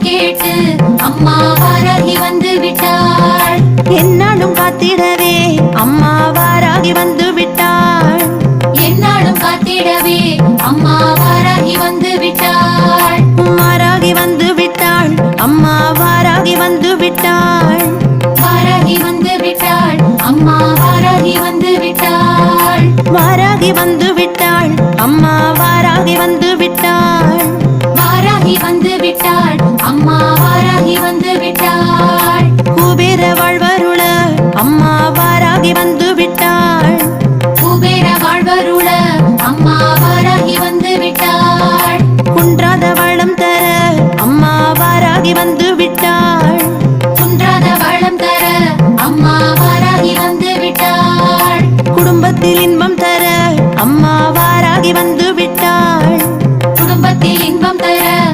கேட்டு அம்மா வாராகி வந்து விட்டாள். என்னாலும் காத்திடவே அம்மா வாராகி வந்து விட்டாள். என்னாலும் காத்திடவே அம்மா வாராகி வந்து விட்டாள். வாராகி வந்து விட்டாள் அம்மா வாராகி வந்து விட்டாள். வாராகி வந்து விட்டாள் அம்மா வாராகி வந்து விட்டாள். வாராகி வந்து விட்டாள் அம்மா வாராகி வந்து விட்டாள். வாராகி வந்து விட்டாள் அம்மா